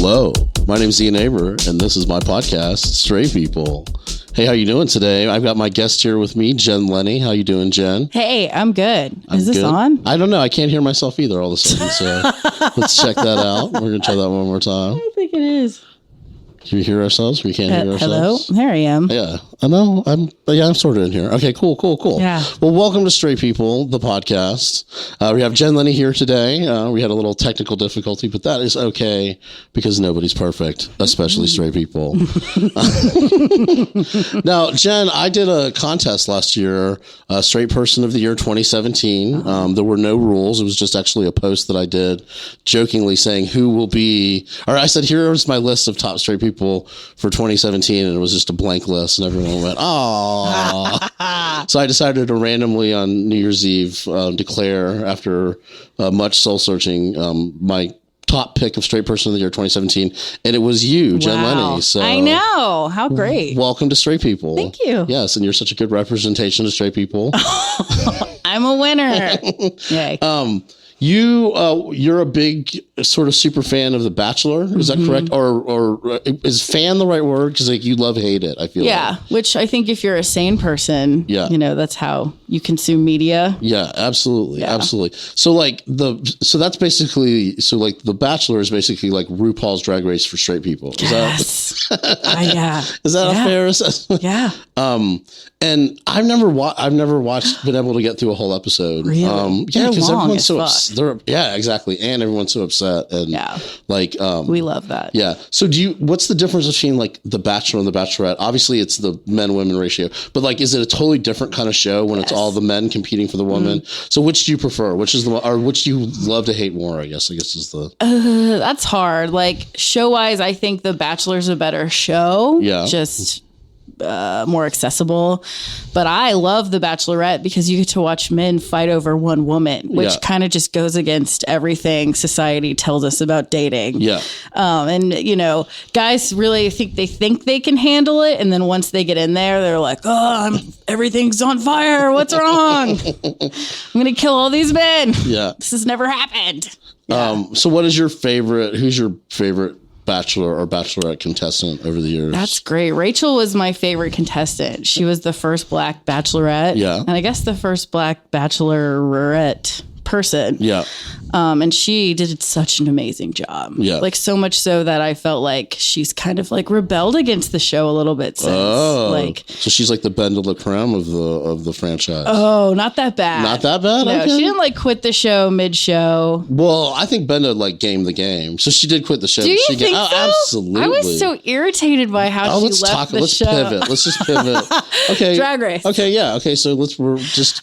Hello, my name is Ian Aber, and this is my podcast, Stray People. Hey, how you doing today? I've got my guest here with me, Jen Lenny. How you doing, Jen? Hey, I'm good. Is this on? I don't know. I can't hear myself either all of a sudden, so let's check that out. We're going to try that one more time. I think it is. Can we hear ourselves? We can't hear ourselves. Hello? There I am. Yeah, I know. I'm sort of in here. Okay, cool. Yeah. Well, welcome to Stray People, the podcast. We have Jen Lenny here today. We had a little technical difficulty, but that is okay because nobody's perfect, especially stray people. Now, Jen, I did a contest last year, Straight Person of the Year 2017. There were no rules. It was just actually a post that I did jokingly saying who will be, or I said, here's my list of top straight people for 2017, and it was just a blank list, and everyone went, oh. So I decided to randomly on New Year's Eve declare, after much soul searching, my top pick of Straight Person of the Year 2017, and it was you, Jen Lenny. So I know. How great. Welcome to Straight People. Thank you. Yes, and you're such a good representation of straight people. I'm a winner. Yay. You're a big sort of super fan of The Bachelor. Is that correct? Or is fan the right word? Because like you hate it. I feel like. Which I think if you're a sane person, that's how you consume media. Yeah, absolutely, absolutely. So that's basically The Bachelor is basically like RuPaul's Drag Race for straight people. Is yes. Is that a fair assessment? Yeah. And I've never been able to get through a whole episode. Really? Because everyone's so upset. Exactly. And everyone's so upset. And we love that. Yeah. So what's the difference between like The Bachelor and The Bachelorette? Obviously it's the men-women ratio, but like, is it a totally different kind of show when it's all the men competing for the woman? So which do you prefer? Which do you love to hate more? I guess is the, that's hard. Like show wise, I think The Bachelor's a better show. Yeah. Just more accessible, but I love The Bachelorette because you get to watch men fight over one woman, which kind of just goes against everything society tells us about dating. Yeah. And guys really think they can handle it, and then once they get in there, they're like, "Oh, everything's on fire. What's wrong? I'm gonna kill all these men. Yeah, this has never happened." Yeah. So what is your favorite? Who's your favorite Bachelor or Bachelorette contestant over the years? That's great. Rachel was my favorite contestant. She was the first Black Bachelorette. Yeah. And I guess the first Black Bachelorette person. Yeah. And she did such an amazing job. Yeah. Like so much so that I felt like she's kind of like rebelled against the show a little bit since. Oh. So she's like the Ben de la Creme of the franchise. Oh, not that bad. Not that bad? No, okay. She didn't quit the show mid-show. Well, I think Benda gamed the game. So she did quit the show. Do you think so? Absolutely. I was so irritated by how she left the show. Let's just pivot. Okay. Drag Race. Okay, yeah. Okay, so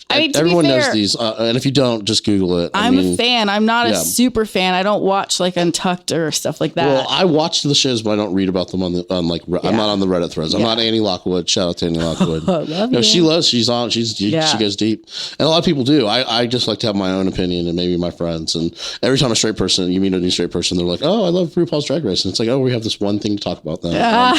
everyone knows these. And if you don't, just Google it. I'm a fan. I'm not a super fan. I don't watch Untucked or stuff like that. Well, I watch the shows, but I don't read about them I'm not on the Reddit threads. I'm not Annie Lockwood. Shout out to Annie Lockwood. She goes deep. And a lot of people do. I just like to have my own opinion and maybe my friends. And every time you meet a new straight person, they're like, oh, I love RuPaul's Drag Race. And it's like, oh, we have this one thing to talk about then. Yeah.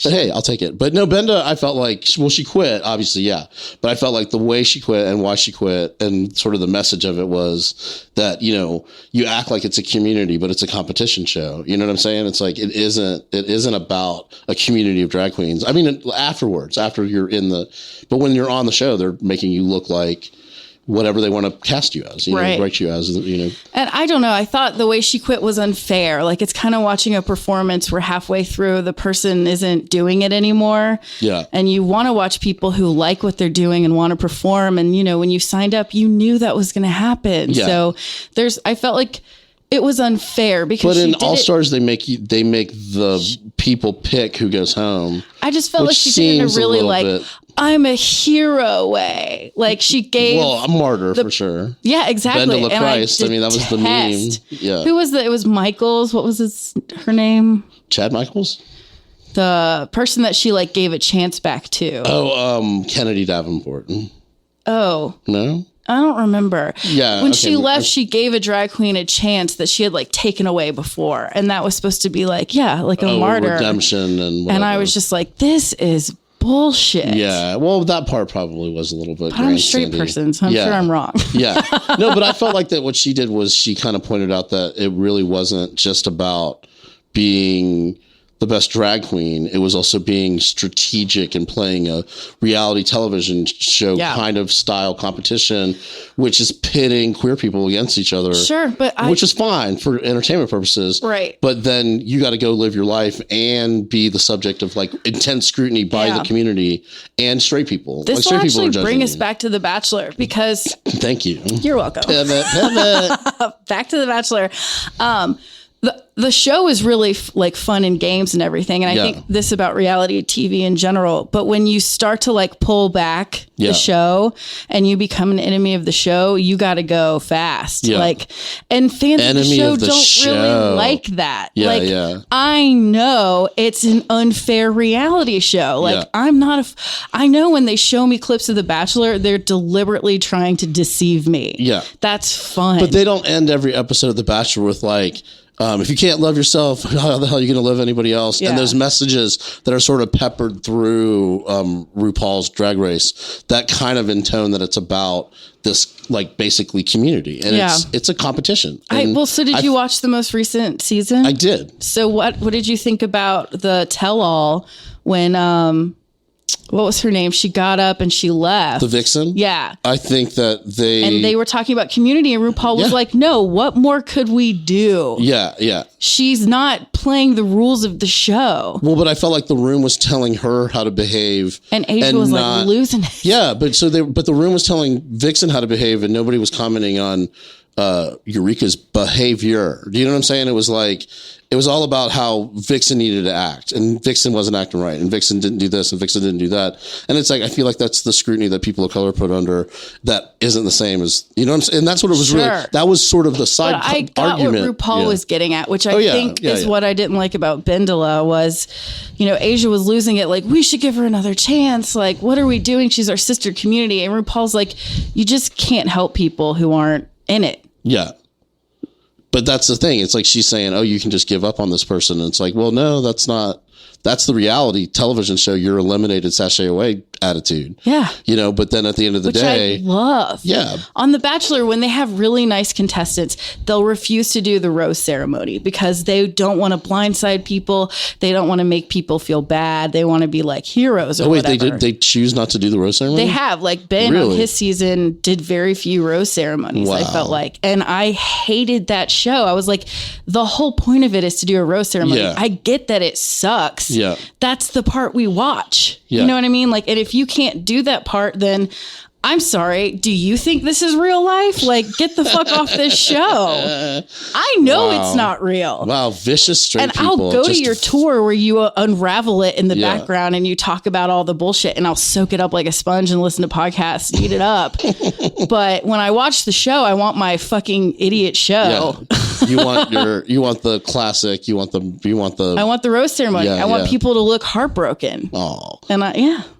But hey, I'll take it. But no, Benda, I felt like, she quit, obviously, yeah. But I felt like the way she quit and why she quit and sort of the message of it was that, you act like it's a community, but it's a competition show. You know what I'm saying? It's like, it isn't about a community of drag queens. I mean, afterwards, but when you're on the show, they're making you look like whatever they want to cast you as, write you as, And I don't know. I thought the way she quit was unfair. Like it's kind of watching a performance where halfway through the person isn't doing it anymore. Yeah. And you want to watch people who like what they're doing and want to perform. And, when you signed up, you knew that was going to happen. Yeah. So I felt like it was unfair because. But in All Stars, they make the people pick who goes home. I just felt like she did it in a really I'm a hero way. Like she gave. Well, a martyr for sure. Yeah, exactly. Ben de la Christ. I mean, that was the meme. Yeah. Who was it? Was Michaels. What was her name? Chad Michaels? The person that she gave a chance back to. Oh, Kennedy Davenport. Oh. No? I don't remember. Yeah. When she left, she gave a drag queen a chance that she had taken away before. And that was supposed to be a martyr. Redemption and whatever. And I was just like, this is bullshit. Yeah. Well, that part probably was a little bit. But I'm a straight person, so I'm sure I'm wrong. Yeah. No, but I felt like that what she did was she kind of pointed out that it really wasn't just about being the best drag queen. It was also being strategic and playing a reality television show kind of style competition, which is pitting queer people against each other. Sure, which is fine for entertainment purposes. Right. But then you got to go live your life and be the subject of like intense scrutiny by the community and straight people. This like, straight will actually people bring us back to The Bachelor because thank you. You're welcome. Pivot. Back to The Bachelor. The show is really like fun and games and everything. And I think this about reality TV in general. But when you start to like pull back the show and you become an enemy of the show, you got to go fast. Yeah. Like, and fans of the show don't really like that. Yeah, like, I know it's an unfair reality show. Like, I'm not I know when they show me clips of The Bachelor, they're deliberately trying to deceive me. Yeah. That's fun. But they don't end every episode of The Bachelor with like, if you can't love yourself, how the hell are you going to love anybody else? Yeah. And there's messages that are sort of peppered through RuPaul's Drag Race that kind of intone that it's about this like basically community, and it's a competition. So did you watch the most recent season? I did. So what did you think about the tell-all when what was her name? She got up and she left. The Vixen? Yeah. I think that they were talking about community, and RuPaul was like, no, what more could we do? Yeah. She's not playing the rules of the show. Well, but I felt like the room was telling her how to behave. And Asia was like losing it. Yeah, but the room was telling Vixen how to behave, and nobody was commenting on Eureka's behavior. Do you know what I'm saying? It was like, it was all about how Vixen needed to act, and Vixen wasn't acting right, and Vixen didn't do this, and Vixen didn't do that. And it's like, I feel like that's the scrutiny that people of color put under that isn't the same as, you know what I'm saying? And that's what it was really, that was sort of the side I got argument. What RuPaul was getting at, which I think is what I didn't like about Bendela was, you know, Asia was losing it. Like, we should give her another chance. Like, what are we doing? She's our sister community. And RuPaul's like, you just can't help people who aren't in it. Yeah. But that's the thing. It's like she's saying, oh, you can just give up on this person. And it's like, well, no, that's the reality television show. You're eliminated, sashay away attitude. Yeah. You know, but then at the end of the day. I love. Yeah. On The Bachelor, when they have really nice contestants, they'll refuse to do the rose ceremony because they don't want to blindside people. They don't want to make people feel bad. They want to be like heroes or whatever. They choose not to do the rose ceremony? They have. Like Ben on his season did very few rose ceremonies, I felt like. And I hated that show. I was like, the whole point of it is to do a rose ceremony. Yeah. I get that it sucks. Yeah. That's the part we watch. Yeah. You know what I mean? Like, and if you can't do that part, then I'm sorry. Do you think this is real life? Like, get the fuck off this show. I know it's not real. Wow, vicious straight and people. And I'll go to your tour where you unravel it in the background and you talk about all the bullshit, and I'll soak it up like a sponge and listen to podcasts and eat it up. But when I watch the show, I want my fucking idiot show. Yeah. You want the classic. I want the roast ceremony. I want people to look heartbroken. Oh, and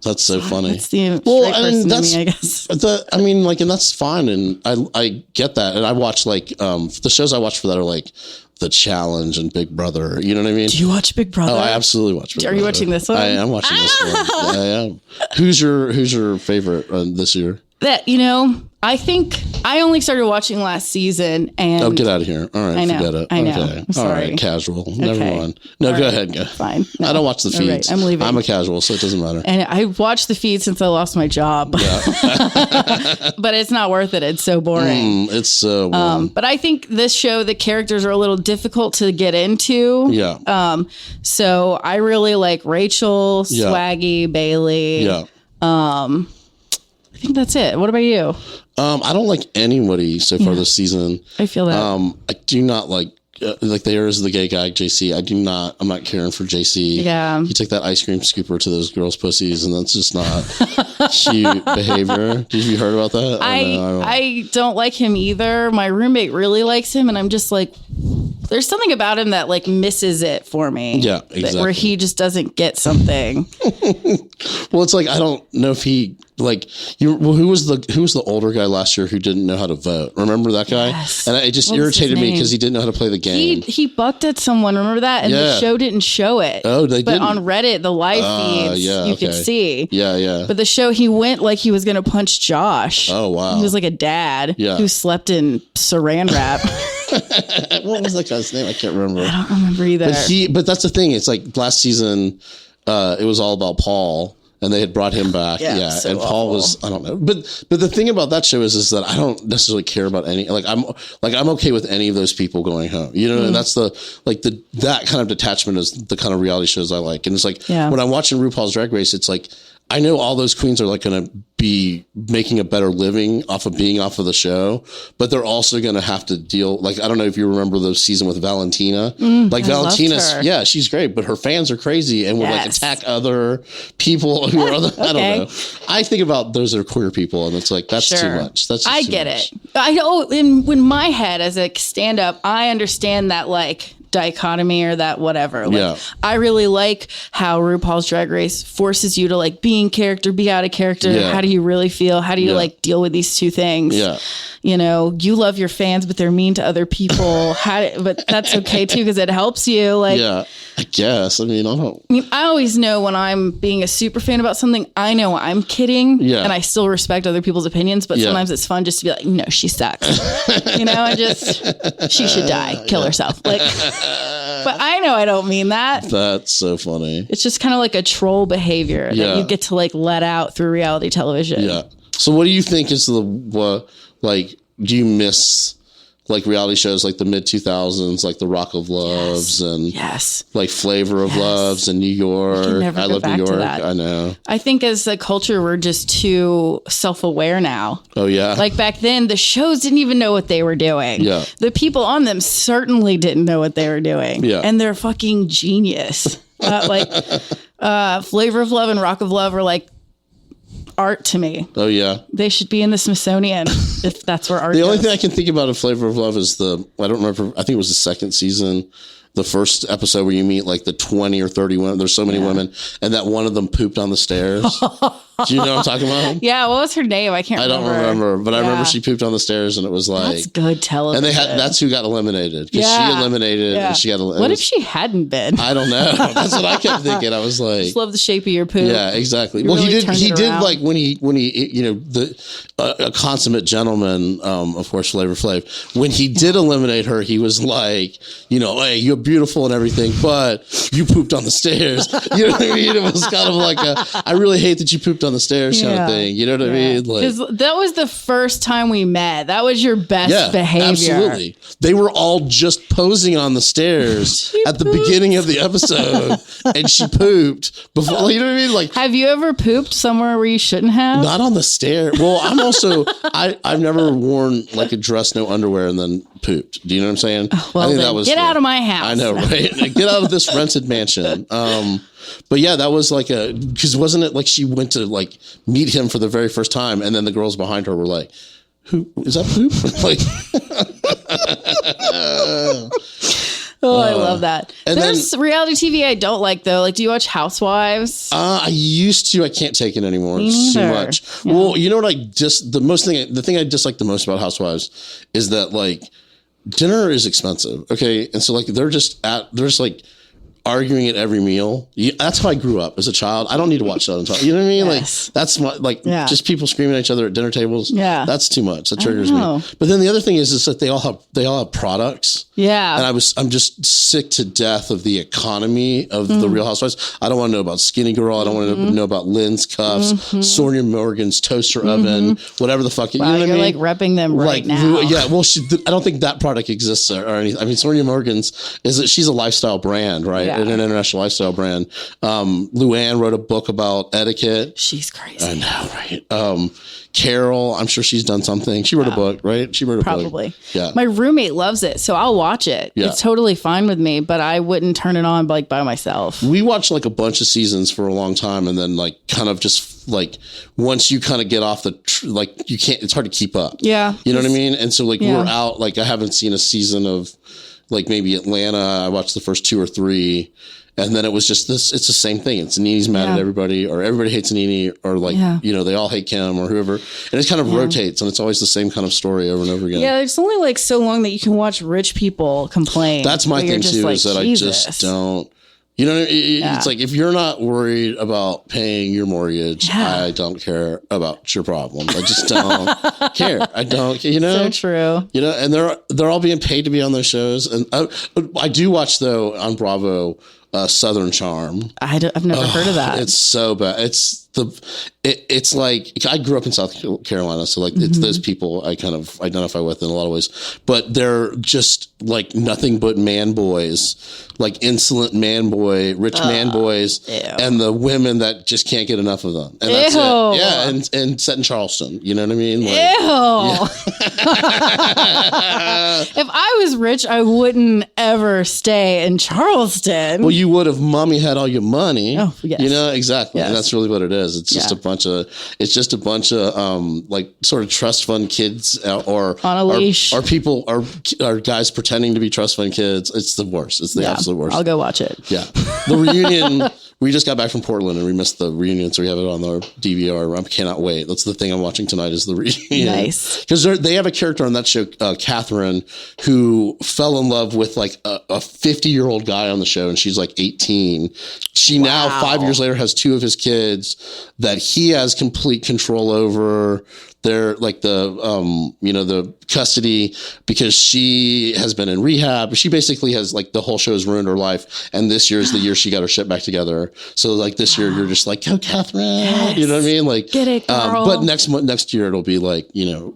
that's so funny. That's the person I guess. And that's fine, and I get that, and I watch like the shows I watch for that are like The Challenge and Big Brother. You know what I mean? Do you watch Big Brother? Oh, I absolutely watch Big Brother. Are you watching this one? I am watching this one. I am. Who's your favorite this year? That, you know, I think I only started watching last season, and get out of here. All right, forget it. I know. Okay. I'm sorry. All right, casual. Never mind. No, go ahead. Go. Fine. No. I don't watch the feeds. Right, I'm leaving. I'm a casual, so it doesn't matter. And I watched the feed since I lost my job. Yeah. But it's not worth it. It's so boring. It's so boring. But I think this show, the characters are a little difficult to get into. Yeah. So I really like Rachel, Swaggy, Bailey. Yeah. I think that's it. What about you? I don't like anybody so far this season. I feel that. I do not like there is the gay guy, JC. I'm not caring for JC. Yeah. You take that ice cream scooper to those girls' pussies, and that's just not cute behavior. Did you heard about that? I don't like him either. My roommate really likes him, and I'm just like, There's something about him that like misses it for me. Yeah, exactly. Where he just doesn't get something. Well, it's like I don't know if he like who was the older guy last year who didn't know how to vote? Remember that guy? Yes. And it just irritated me because he didn't know how to play the game. He bucked at someone. Remember that? And the show didn't show it. Oh, they did. But on Reddit, the live feeds, you could see. Yeah, yeah. But the show, he went like he was going to punch Josh. Oh, wow. He was like a dad who slept in saran wrap. What was that guy's name? I can't remember. I don't remember either. But that's the thing. It's like last season, it was all about Paul. And they had brought him back, so and Paul was, I don't know, but the thing about that show is that I don't necessarily care about any, I'm okay with any of those people going home, you know, and that's that kind of detachment is the kind of reality shows I like, and it's like when I'm watching RuPaul's Drag Race, it's like I know all those queens are like going to be making a better living off of being off of the show, but they're also going to have to deal. Like, I don't know if you remember the season with Valentina. Valentina, yeah, she's great, but her fans are crazy and would like attack other people who are other. I don't know. I think about those are queer people, and it's like that's too much. That's I get it. I know in my head as a stand up, I understand that like dichotomy or that whatever. Like, I really like how RuPaul's Drag Race forces you to like be in character, be out of character. How do you really feel? How do you like deal with these two things? You know, you love your fans, but they're mean to other people. But that's okay too, because it helps you. Like, I guess. I mean, I always know when I'm being a super fan about something, I know I'm kidding, and I still respect other people's opinions. But sometimes it's fun just to be like, no, she sucks. You know, and just she should die, kill herself. Like, but I know I don't mean that. That's so funny. It's just kind of like a troll behavior that you get to like let out through reality television. Yeah. So, what do you think is like? Do you miss like reality shows like the mid 2000s, like the Rock of Loves and like Flavor of Loves in New York? I love New York. I know. I think as a culture, we're just too self-aware now. Oh yeah. Like back then, the shows didn't even know what they were doing. Yeah. The people on them certainly didn't know what they were doing. Yeah. And they're fucking genius. Flavor of Love and Rock of Love are like art to me. Oh yeah, they should be in the Smithsonian if that's where art the goes. Only thing I can think about of Flavor of Love is I don't remember, I think it was the second season, the first episode where you meet like the 20 or 30 women. There's so many women, and that one of them pooped on the stairs. Do you know what I'm talking about? Yeah, what was her name? I can't remember. I don't remember, but I remember she pooped on the stairs, and it was like... That's good television. And that's who got eliminated, because she eliminated, and she got eliminated. What if she hadn't been? I don't know. That's what I kept thinking. I was like... Just love the shape of your poop. Yeah, exactly. Well, really he did like when he you know, a consummate gentleman, of course, Flavor Flav, when he did eliminate her, he was like, you know, hey, you're beautiful and everything, but you pooped on the stairs. You know what I mean? It was kind of like I really hate that you pooped on the stairs kind of thing. You know what I mean? Because that was the first time we met. That was your best behavior. Absolutely. They were all just posing on the stairs at the beginning of the episode, and she pooped before. You know what I mean? Like, have you ever pooped somewhere where you shouldn't have? Not on the stair. Well, I'm also I've never worn like a dress, no underwear, and then pooped. Do you know what I'm saying? Well, I think that was get out of my house. I know, right? Get out of this rented mansion. But yeah, that was like because wasn't it like she went to like meet him for the very first time, and then the girls behind her were like, "Who is that poop?" Like, I love that. There's reality TV I don't like though. Like, do you watch Housewives? I used to. I can't take it anymore. It's too much. Yeah. Well, you know what? The thing I dislike the most about Housewives is that like dinner is expensive. Okay, and so like they're just like arguing at every meal. That's how I grew up as a child. I don't need to watch that on top. You know what I mean? Yes. Like that's just people screaming at each other at dinner tables. Yeah, that's too much. That triggers me. But then the other thing is that they all have products. Yeah, and I'm just sick to death of the economy of the Real Housewives. I don't want to know about Skinny Girl. I don't want to know about Lynn's Cuffs, Sonia Morgan's toaster oven, whatever the fuck. Wow, you know what I mean? Like repping them right now. Yeah. Well, I don't think that product exists or anything. I mean, Sonia Morgan's she's a lifestyle brand, right? Yeah. An international lifestyle brand. Luann wrote a book about etiquette. She's crazy. I know, right? Carol, I'm sure she's done something. She wrote a book, right? She wrote a book. Probably. Yeah. My roommate loves it, so I'll watch it. Yeah. It's totally fine with me, but I wouldn't turn it on like by myself. We watched like a bunch of seasons for a long time, and then like kind of just like once you kind of get off you can't. It's hard to keep up. Yeah. You know what I mean? And so like we're out. Like I haven't seen a season of like maybe Atlanta, I watched the first 2 or 3. And then it was just this, it's the same thing. It's Nene's mad at everybody, or everybody hates Nene, or like, they all hate Kim or whoever. And it kind of rotates, and it's always the same kind of story over and over again. Yeah, it's only like so long that you can watch rich people complain. That's my thing too, is that Jesus. I just don't, it's like, if you're not worried about paying your mortgage, I don't care about your problems. I just don't care. I don't, So true. And they're all being paid to be on those shows. And I do watch, though, on Bravo, Southern Charm. I've never heard of that. It's so bad. It's like, I grew up in South Carolina, so like it's those people I kind of identify with in a lot of ways, but they're just like nothing but man boys, like insolent man boy, rich man boys, and the women that just can't get enough of them. And that's it. Yeah, and set in Charleston. You know what I mean? Like, If I was rich, I wouldn't ever stay in Charleston. Well, you would have. Mommy had all your money. Oh, yes. Exactly. Yes. And that's really what it is. It's just a bunch of like sort of trust fund kids, or on a leash, or people are guys pretending to be trust fund kids. It's the worst. It's the absolute worst. I'll go watch it. Yeah. The reunion. We just got back from Portland and we missed the reunion, so we have it on our DVR. I cannot wait. That's the thing I'm watching tonight, is the reunion. Nice. Because they have a character on that show, Catherine, who fell in love with like a 50-year-old guy on the show, and she's like 18. She now, 5 years later, has 2 of his kids that he has complete control over. They're like the custody, because she has been in rehab. She basically has, like, the whole show has ruined her life. And this year is the year she got her shit back together. So like this year you're just like, go Catherine, you know what I mean? Like, get it, girl. But next year it'll be like,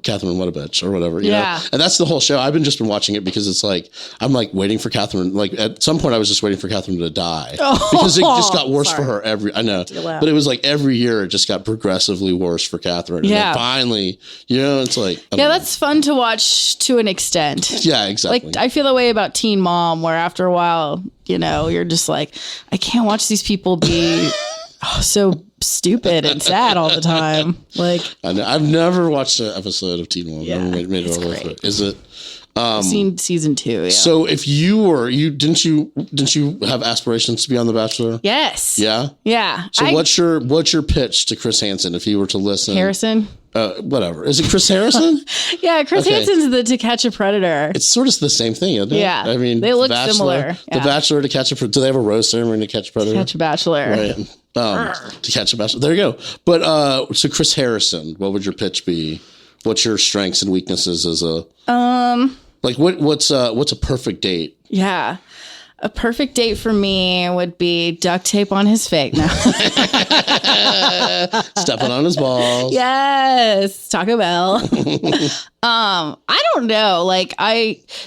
Catherine, what a bitch, or whatever, you know? And that's the whole show. I've been watching it because it's like, I'm like waiting for Catherine. Like at some point I was just waiting for Catherine to die because it just got worse for her I know, but it was like every year it just got progressively worse for Catherine. And then finally, it's like, that's fun to watch to an extent. Yeah, exactly. Like I feel the way about Teen Mom, where after a while, you're just like, I can't watch these people be so stupid and sad all the time. Like, I've never watched an episode of Teen Mom. Never made it all the way through. Is it? I've seen season 2. Yeah. So if didn't you have aspirations to be on The Bachelor? Yes. Yeah. Yeah. So what's your pitch to Chris Hansen if he were to listen? Harrison. Whatever. Is it Chris Harrison? Yeah, Chris Hansen's the To Catch a Predator. It's sort of the same thing, isn't it? Yeah. I mean, they look similar. The Bachelor, To Catch a Predator. Do they have a rose ceremony to catch a predator? To Catch a Bachelor. Right. To Catch a Bachelor. There you go. But so Chris Harrison, what would your pitch be? What's your strengths and weaknesses as a like what's a perfect date? Yeah. A perfect date for me would be duct tape on his face. No. Stepping on his balls. Yes. Taco Bell. I don't know. Like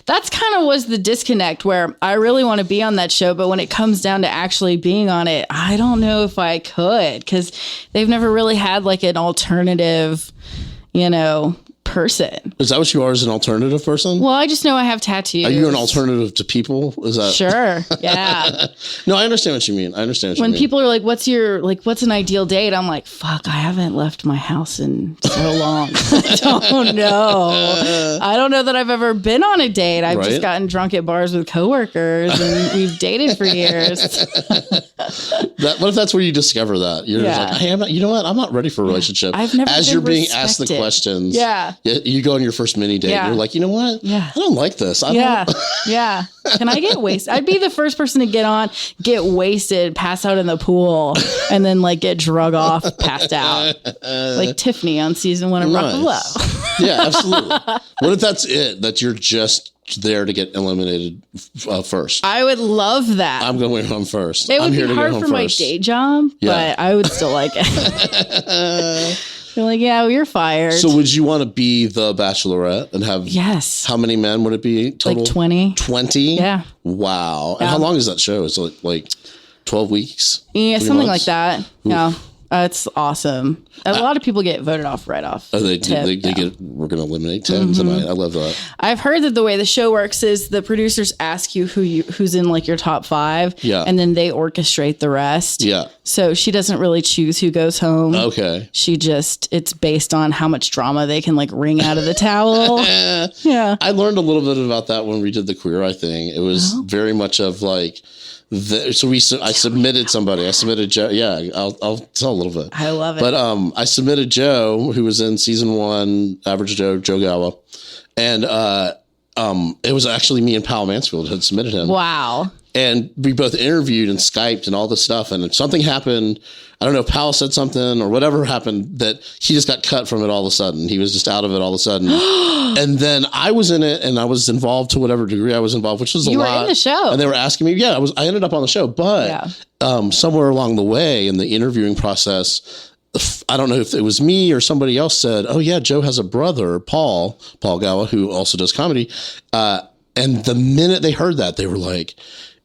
that's kind of was the disconnect, where I really want to be on that show, but when it comes down to actually being on it, I don't know if I could, because they've never really had like an alternative, person. Is that what you are, as an alternative person? Well, I just know I have tattoos. Are you an alternative to people? Is that sure? Yeah. No, I understand what you mean. When people are like, what's an ideal date? I'm like, fuck, I haven't left my house in so long. I don't know. I don't know that I've ever been on a date. I've just gotten drunk at bars with coworkers, and we've dated for years. What if that's where you discover that? You're just like, hey, you know what? I'm not ready for a relationship. I've never As been you're being asked the questions. Yeah. You go on your first mini date. Yeah. You're like, you know what? Yeah. I don't like this. Yeah. Can I get wasted? I'd be the first person to get on, get wasted, pass out in the pool, and then like get drug off, passed out. Like Tiffany on season 1 of Rock of Love. Yeah, absolutely. What if that's it? That you're just there to get eliminated first? I would love that. I'm going home first. It would be hard for my day job, but I would still like it. You're like, yeah, well, you're fired. So would you want to be the Bachelorette and have... Yes. How many men would it be total? Like 20. 20? Yeah. Wow. And how long is that show? Is it like 12 weeks? Yeah, something like that. Oof. Yeah. It's awesome. A lot of people get voted off right off. Oh, they get we're going to eliminate 10 tonight. I love that. I've heard that the way the show works is the producers ask you who's in like your top 5. Yeah. And then they orchestrate the rest. Yeah. So she doesn't really choose who goes home. Okay. It's based on how much drama they can like wring out of the towel. Yeah. I learned a little bit about that when we did the Queer Eye thing. It was very much of like, I submitted somebody. I submitted Joe. Yeah, I'll tell a little bit. I love it. But I submitted Joe, who was in season 1, Average Joe Gowa, and it was actually me and Powell Mansfield had submitted him. Wow. And we both interviewed and Skyped and all this stuff. And something happened. I don't know if Powell said something or whatever happened that he just got cut from it all of a sudden. He was just out of it all of a sudden. And then I was in it and I was involved to whatever degree I was involved, which was a lot. You were in the show. And they were asking me, I ended up on the show. But somewhere along the way in the interviewing process, I don't know if it was me or somebody else said, oh yeah, Joe has a brother, Paul Gowa, who also does comedy. And the minute they heard that, they were like,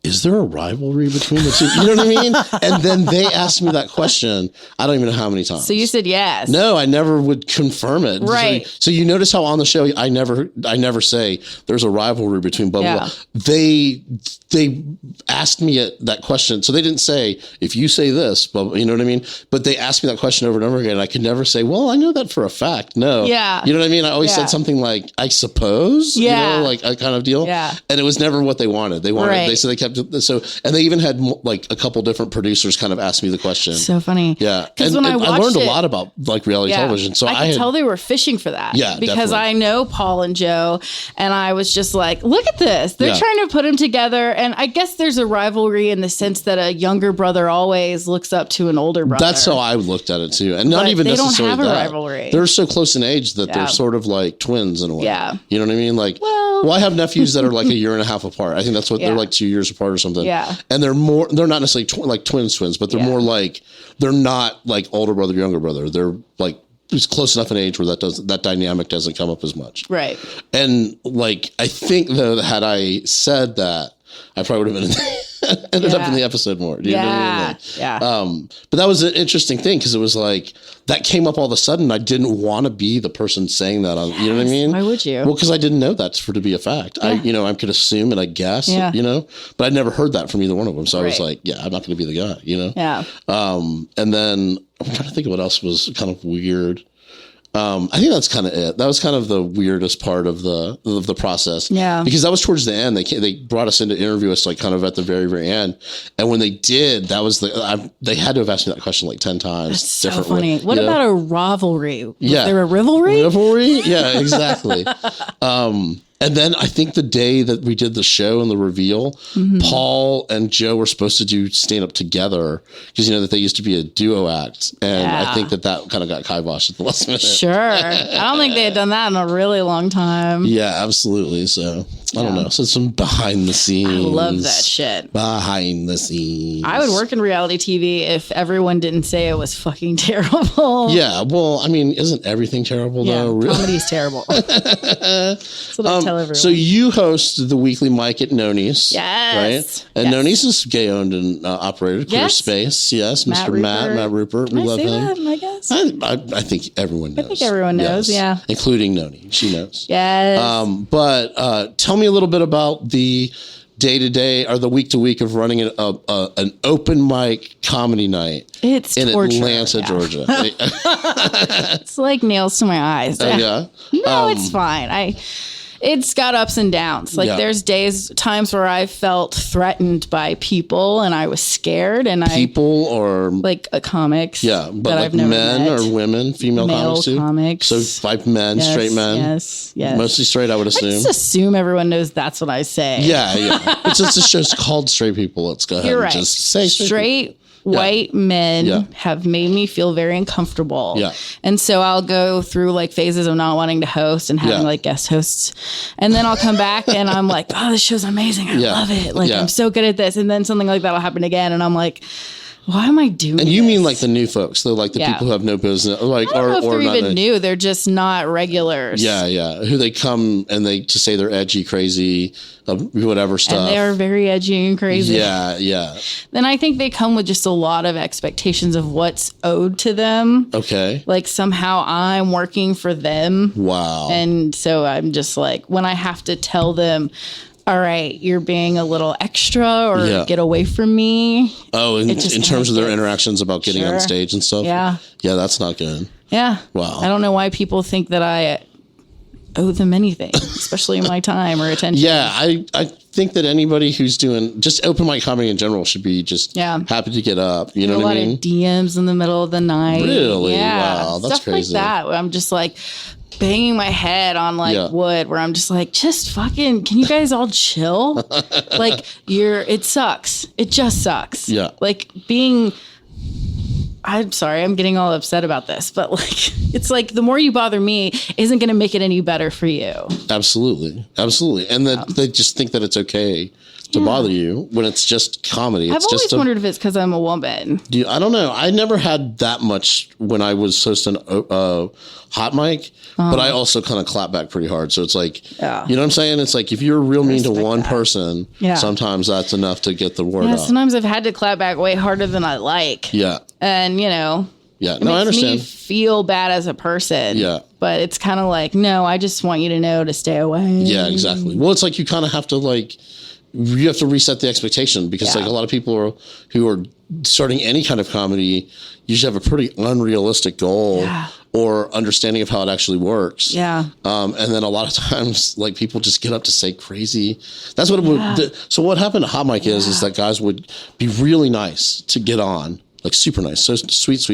is there a rivalry between the two? You know what I mean? And then they asked me that question. I don't even know how many times. So you said yes. No, I never would confirm it. Right. So you notice how on the show, I never say there's a rivalry between blah, blah, blah. They asked me that question. So they didn't say, if you say this, blah, blah, you know what I mean? But they asked me that question over and over again. And I could never say, well, I know that for a fact. No. Yeah. You know what I mean? I always said something like, I suppose, you know, like a kind of deal. Yeah. And it was never what they wanted. They said they kept it. So, and they even had like a couple different producers kind of ask me the question. So funny. Yeah. Because when I learned a lot about like reality television. So I could tell they were fishing for that. Yeah. Because definitely. I know Paul and Joe, and I was just like, look at this. They're trying to put them together. And I guess there's a rivalry in the sense that a younger brother always looks up to an older brother. That's how I looked at it too. And not even they necessarily don't have that. A rivalry. They're so close in age that they're sort of like twins in a way. Yeah. You know what I mean? Like, well, I have nephews that are like a year and a half apart. I think that's what they're like 2 years apart or something. Yeah. And they're not necessarily like twins, but they're more like, they're not like older brother, younger brother. They're like, it's close enough in age where that dynamic doesn't come up as much. Right. And like, I think though, that had I said that, I probably would have ended up in the episode more. Do you know what I mean? Like, but that was an interesting thing because it was like that came up all of a sudden. I didn't want to be the person saying that. You know what I mean? Why would you? Well, because I didn't know that to be a fact. I could assume and I guess, but I'd never heard that from either one of them. So I was like, I'm not going to be the guy, Yeah. And then I'm trying to think of what else was kind of weird. I think that's kind of it. That was kind of the weirdest part of the process. Yeah. Because that was towards the end. They brought us in to interview us like kind of at the very, very end. And when they did, that was they had to have asked me that question like 10 times. That's so funny. What about a rivalry? Was there a rivalry? Rivalry? Yeah, exactly. And then I think the day that we did the show and the reveal, Paul and Joe were supposed to do stand up together because that they used to be a duo act. And I think that kind of got kiboshed at the last minute. Sure. I don't think they had done that in a really long time. Yeah, absolutely. So I don't know. So some behind the scenes. I love that shit. Behind the scenes. I would work in reality TV if everyone didn't say it was fucking terrible. Yeah. Well, I mean, isn't everything terrible though? Really? Comedy's terrible. That's what I tell everyone. So you host the weekly mic at Noni's. Yes. Right? And Noni's is gay owned and operated. Queer Space. Yes. Mr. Matt Rupert. We love him. That, I guess. I think everyone knows. I think everyone knows. Yeah. Including Noni. She knows. Yes. But tell me a little bit about the day-to-day or the week-to-week of running an open mic comedy night in Atlanta, Georgia. It's like nails to my eyes. Yeah. No, it's fine. It's got ups and downs. Like there's times where I felt threatened by people and I was scared. And or like comics. Yeah, but that like I've never men met. Or women, female male comics too. So like men, straight men. Yes. Mostly straight, I would assume. I just assume everyone knows that's what I say. Yeah. It's just a show's called Straight People. Let's go ahead and just say straight white men have made me feel very uncomfortable. Yeah. And so I'll go through like phases of not wanting to host and having like guest hosts. And then I'll come back and I'm like, oh, this show's amazing. I love it. Like I'm so good at this. And then something like that will happen again. And I'm like, why am I doing And you this? mean like the new folks, though, like the people who have no business, like, I don't know if they're not even new. They're just not regulars. Yeah. Who they come and they just say they're edgy, crazy, whatever stuff. And they're very edgy and crazy. Yeah. Then I think they come with just a lot of expectations of what's owed to them. Okay. Like somehow I'm working for them. Wow. And so I'm just like, when I have to tell them, all right, you're being a little extra or get away from me. Oh, in terms of their interactions about getting on stage and stuff? Yeah. Yeah, that's not good. Yeah. Wow. I don't know why people think that I owe them anything, especially my time or attention. Yeah, I think that anybody who's doing just open mic comedy in general should be just happy to get up. You know what I mean? A lot of DMs in the middle of the night. Really? Yeah. Wow, that's stuff crazy. Like that. I'm just like banging my head on wood where I'm just like, just fucking, can you guys all chill? Like it sucks. It just sucks. Yeah. Like I'm sorry, I'm getting all upset about this, but like, it's like the more you bother me isn't going to make it any better for you. Absolutely. And that they just think that it's okay to bother you when it's just comedy. I've always wondered if it's because I'm a woman. I don't know. I never had that much when I was hosting hot mic, but I also kind of clap back pretty hard. So it's like, you know what I'm saying? It's like if you're real mean to one person, sometimes that's enough to get the word out. Sometimes I've had to clap back way harder than I like. Yeah. And, it makes I understand. Me feel bad as a person. Yeah. But it's kind of like, no, I just want you to know to stay away. Yeah, exactly. Well, it's like you kind of have to you have to reset the expectation because like a lot of people who are starting any kind of comedy usually have a pretty unrealistic goal or understanding of how it actually works. Yeah. And then a lot of times like people just get up to say crazy. That's what it would. So what happened to hot mic is that guys would be really nice to get on. Like super nice, so sweet.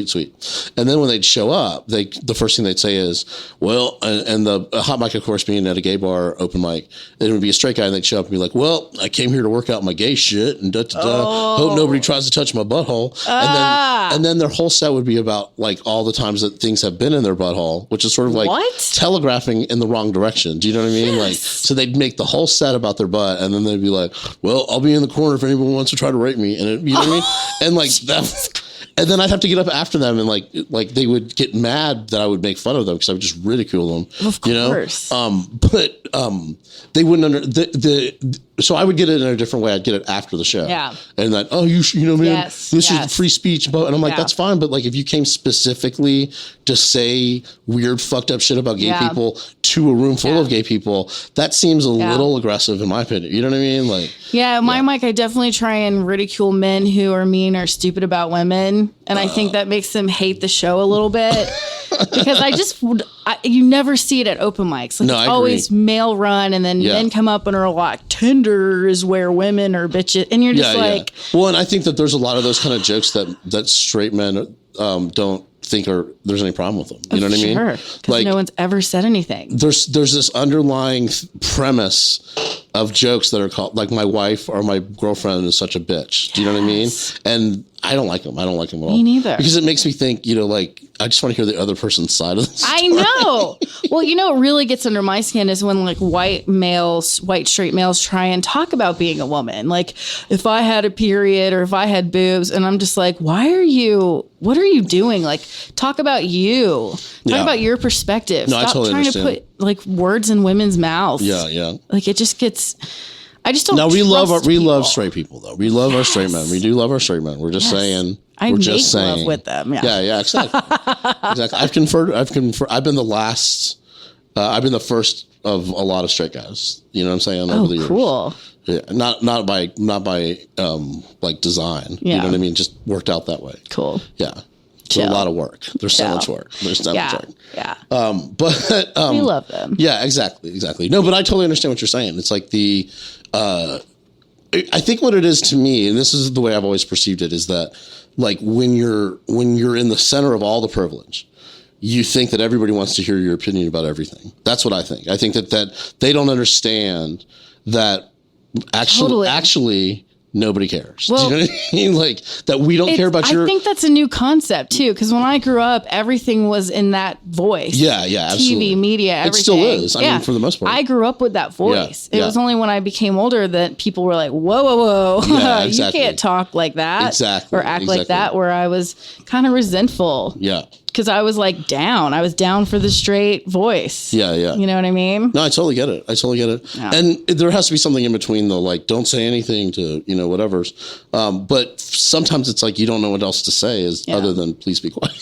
And then when they'd show up, the first thing they'd say is, well, and the hot mic, of course, being at a gay bar, open mic, it would be a straight guy and they'd show up and be like, well, I came here to work out my gay shit and hope nobody tries to touch my butthole. And then their whole set would be about like all the times that things have been in their butthole, which is sort of like telegraphing in the wrong direction. Do you know what I mean? Like, so they'd make the whole set about their butt and then they'd be like, well, I'll be in the corner if anyone wants to try to rape me. And you know what I mean? And like that. And then I'd have to get up after them and like they would get mad that I would make fun of them because I would just ridicule them. Of course. But they wouldn't so I would get it in a different way. I'd get it after the show. Yeah. And that, man, this is free speech. And I'm like, that's fine. But like, if you came specifically to say weird, fucked up shit about gay people to a room full of gay people, that seems a little aggressive in my opinion. You know what I mean? Like, my mic, I definitely try and ridicule men who are mean or stupid about women. And I think that makes them hate the show a little bit because you never see it at open mics. Like, it's always male run and then men come up and are like, Tinder is where women are bitches. And you're just like. Well, and I think that there's a lot of those kind of jokes that straight men don't think there's any problem with them. You know what I mean? Sure. Like, no one's ever said anything. There's this underlying premise of jokes that are called like my wife or my girlfriend is such a bitch. Do you know what I mean? And I don't like them. I don't like them at all. Me neither. Because it makes me think, like, I just want to hear the other person's side of this. I know. Well, what really gets under my skin is when like white straight males try and talk about being a woman. Like if I had a period or if I had boobs and I'm just like, what are you doing? Like talk about you. Talk about your perspective. No, Stop I totally trying understand. to put like words in women's mouths. Yeah. Like it just gets... I just don't. No, we love straight people though. We love our straight men. We do love our straight men. We're just saying. We're just saying. Love with them. Yeah, exactly. Exactly. I've been the last. I've been the first of a lot of straight guys. You know what I'm saying? Over the years. Cool. Yeah, not by like design. Yeah. You know what I mean? Just worked out that way. Cool. Yeah. It's a lot of work. There's so much work. There's so much work. Yeah. But we love them. Yeah, exactly. No, but I totally understand what you're saying. It's like I think what it is to me, and this is the way I've always perceived it, is that like when you're in the center of all the privilege, you think that everybody wants to hear your opinion about everything. That's what I think. I think that they don't understand that actually nobody cares. Well, do you know what I mean? Like that we don't care about your... I think that's a new concept too, because when I grew up, everything was in that voice. Yeah, absolutely. TV, media, everything. It still is. I mean, for the most part. I grew up with that voice. It was only when I became older that people were like, whoa. Yeah, exactly. You can't talk like that. Exactly. Or act like that, where I was kind of resentful. Yeah. Because I was like down. I was down for the straight voice. Yeah. You know what I mean? No, I totally get it. Yeah. And there has to be something in between though, like don't say anything to, whatever's. But sometimes it's like you don't know what else to say other than please be quiet.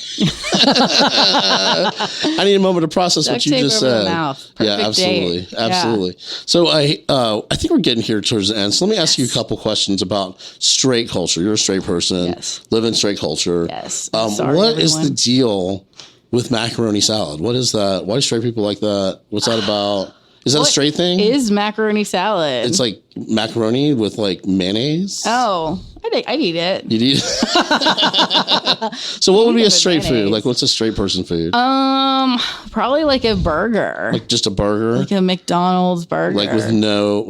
I need a moment to process what you just said. Yeah, absolutely. Absolutely. So I think we're getting here towards the end. So let me ask you a couple questions about straight culture. You're a straight person. Yes. Live in straight culture. Yes. What is the deal with macaroni salad? What is that? Why do straight people like that? What's that about? Is that a straight thing? Is macaroni salad? It's like macaroni with like mayonnaise. Oh, I'd eat it. You'd eat it? So what would be a straight food? Like what's a straight person food? Probably like a burger. Like just a burger? Like a McDonald's burger. Like with nothing?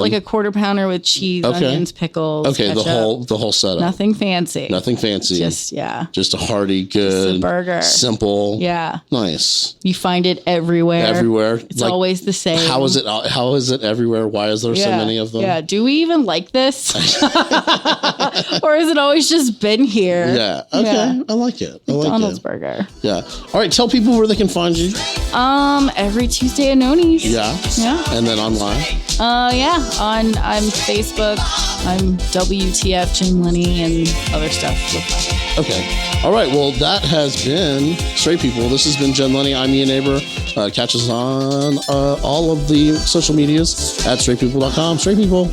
Like a quarter pounder with cheese, onions, pickles, ketchup. the whole setup. Nothing fancy. Just a hearty, good. Just a burger. Simple. Yeah. Nice. You find it everywhere. It's like, always the same. How is it everywhere? Why is there so many of them? Yeah. Do we even like this? Or has it always just been here? Yeah. Okay. Yeah. I like it. McDonald's burger. Yeah. All right. Tell people where they can find you. Every Tuesday at Noni's. Yeah. Yeah. And then online. I'm Facebook. I'm WTF Jim Lenny and other stuff. Okay. All right. Well, that has been Straight People. This has been Jen Lenny. I'm Ian Neighbor. Catch us on all of the social medias at straightpeople.com. Straight People.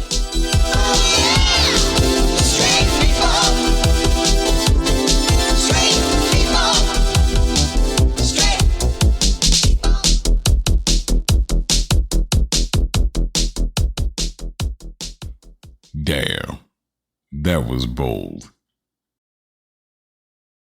Damn, that was bold.